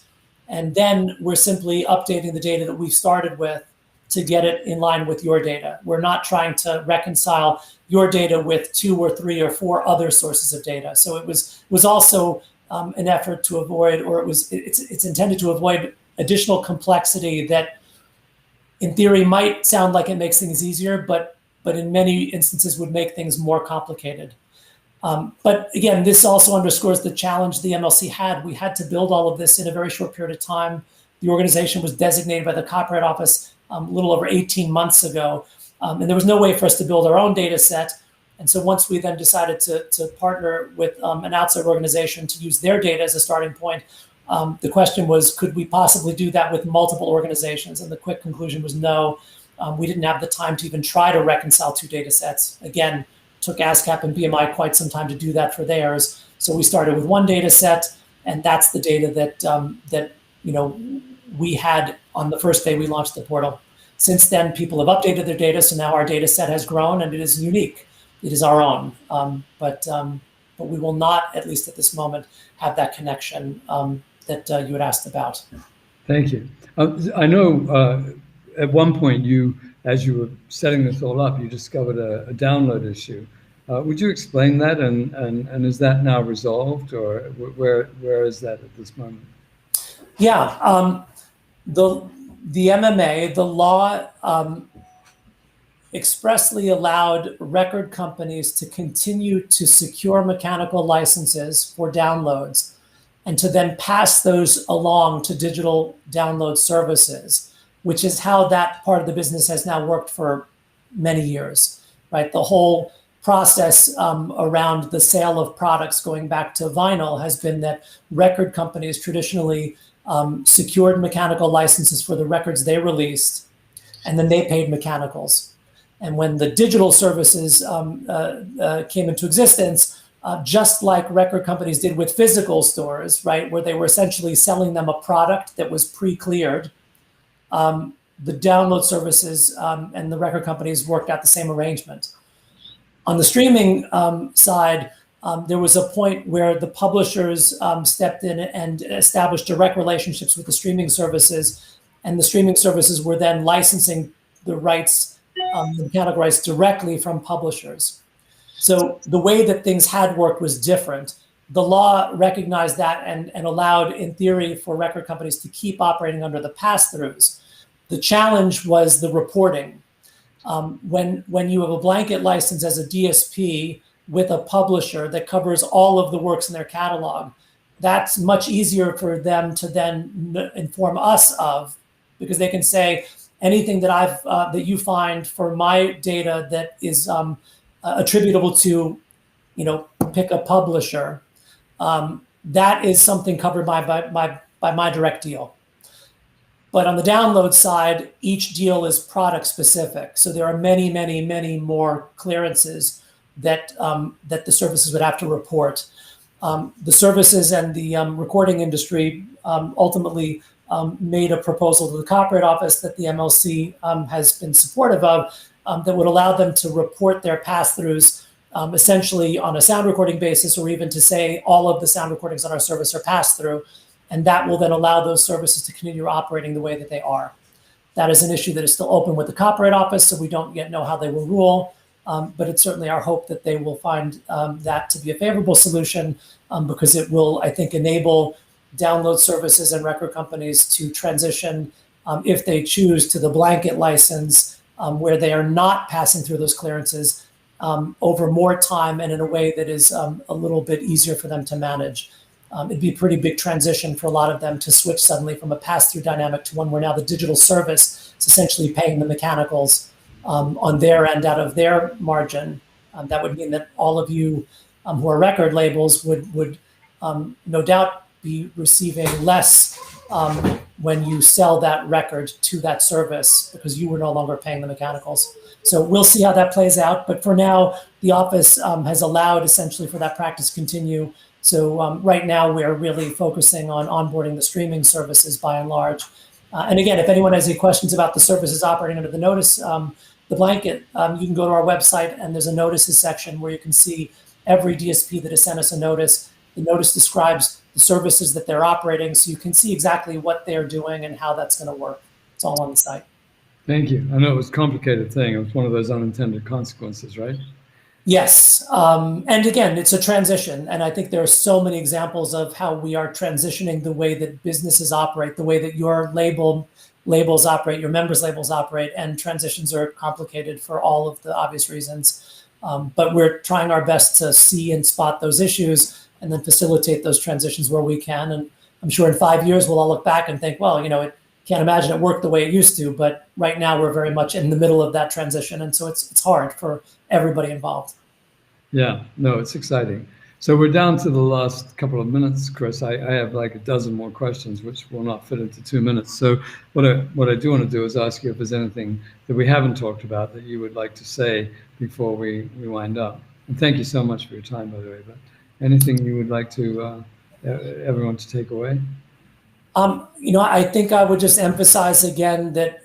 And then we're simply updating the data that we've started with to get it in line with your data. We're not trying to reconcile your data with 2 or 3 or 4 other sources of data. So it was also an effort to avoid, or it's intended to avoid additional complexity that in theory might sound like it makes things easier, but in many instances would make things more complicated. But again, this also underscores the challenge the MLC had. We had to build all of this in a very short period of time. The organization was designated by the Copyright Office a little over 18 months ago. And there was no way for us to build our own data set. And so once we then decided to partner with an outside organization to use their data as a starting point, the question was, could we possibly do that with multiple organizations? And the quick conclusion was no. We didn't have the time to even try to reconcile 2 data sets. Again, took ASCAP and BMI quite some time to do that for theirs. So we started with 1 data set, and that's the data that we had on the first day we launched the portal. Since then, people have updated their data, so now our data set has grown and it is unique. It is our own, but we will not, at least at this moment, have that connection that you had asked about. Thank you. I know at one point as you were setting this all up, you discovered a download issue. Would you explain that, and is that now resolved, or where is that at this moment? Yeah. The MMA, the law expressly allowed record companies to continue to secure mechanical licenses for downloads and to then pass those along to digital download services, which is how that part of the business has now worked for many years, right? The whole process around the sale of products going back to vinyl has been that record companies traditionally secured mechanical licenses for the records they released, and then they paid mechanicals. And when the digital services came into existence, just like record companies did with physical stores, right, where they were essentially selling them a product that was pre-cleared, the download services and the record companies worked out the same arrangement. On the streaming side, there was a point where the publishers stepped in and established direct relationships with the streaming services, and the streaming services were then licensing the rights, the mechanical rights directly from publishers. So the way that things had worked was different. The law recognized that and allowed, in theory, for record companies to keep operating under the pass-throughs. The challenge was the reporting. When you have a blanket license as a DSP with a publisher that covers all of the works in their catalog, that's much easier for them to then inform us of, because they can say anything that that you find for my data that is attributable to, pick a publisher, that is something covered by my direct deal. But on the download side, each deal is product specific. So there are many, many, many more clearances that the services would have to report. The services and the recording industry ultimately made a proposal to the Copyright Office that the MLC has been supportive of, that would allow them to report their pass-throughs essentially on a sound recording basis, or even to say all of the sound recordings on our service are pass-through. And that will then allow those services to continue operating the way that they are. That is an issue that is still open with the Copyright Office, so we don't yet know how they will rule. But it's certainly our hope that they will find that to be a favorable solution, because it will, I think, enable download services and record companies to transition, if they choose, to the blanket license, where they are not passing through those clearances over more time and in a way that is a little bit easier for them to manage. It'd be a pretty big transition for a lot of them to switch suddenly from a pass-through dynamic to one where now the digital service is essentially paying the mechanicals on their end out of their margin. That would mean that all of you who are record labels would no doubt be receiving less when you sell that record to that service, because you were no longer paying the mechanicals. So we'll see how that plays out. But for now, the office has allowed essentially for that practice to continue. So right now we're really focusing on onboarding the streaming services by and large. And again, if anyone has any questions about the services operating under the notice, the blanket, you can go to our website and there's a notices section where you can see every DSP that has sent us a notice. The notice describes the services that they're operating, so you can see exactly what they're doing and how that's going to work. It's all on the site. Thank you. I know it was a complicated thing. It was one of those unintended consequences, right? Yes. And again, it's a transition. And I think there are so many examples of how we are transitioning the way that businesses operate, the way that your labels operate, your members' labels operate, and transitions are complicated for all of the obvious reasons. But we're trying our best to see and spot those issues and then facilitate those transitions where we can. And I'm sure in 5 years, we'll all look back and think, well, can't imagine it worked the way it used to. But right now, we're very much in the middle of that transition. And so it's hard for everybody involved. Yeah, no, it's exciting. So we're down to the last couple of minutes, Kris. I have like a dozen more questions, which will not fit into 2 minutes. So what I do want to do is ask you if there's anything that we haven't talked about that you would like to say before we wind up. And thank you so much for your time, by the way. But anything you would like to everyone to take away? I think I would just emphasize again that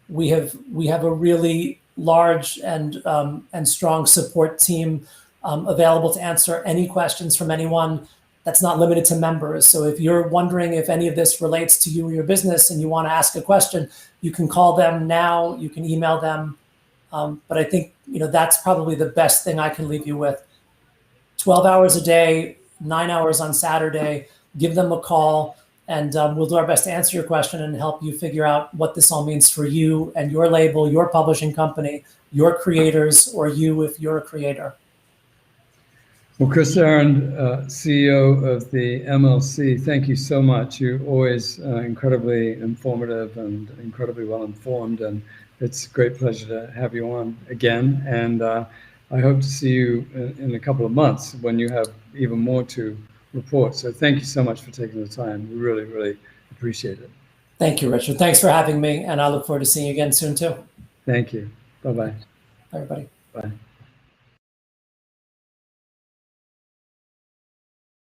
we have a really large and strong support team available to answer any questions from anyone. That's not limited to members. So if you're wondering if any of this relates to you or your business and you want to ask a question, you can call them now, you can email them. But I think that's probably the best thing I can leave you with. 12 hours a day, 9 hours on Saturday, give them a call, and we'll do our best to answer your question and help you figure out what this all means for you and your label, your publishing company, your creators, or you if you're a creator. Well, Kris Ahrend, CEO of the MLC, thank you so much. You're always incredibly informative and incredibly well informed, and it's a great pleasure to have you on again. And I hope to see you in a couple of months when you have even more to report. So thank you so much for taking the time. We really, really appreciate it. Thank you, Richard. Thanks for having me, and I look forward to seeing you again soon too. Thank you. Bye-bye. Everybody. Bye.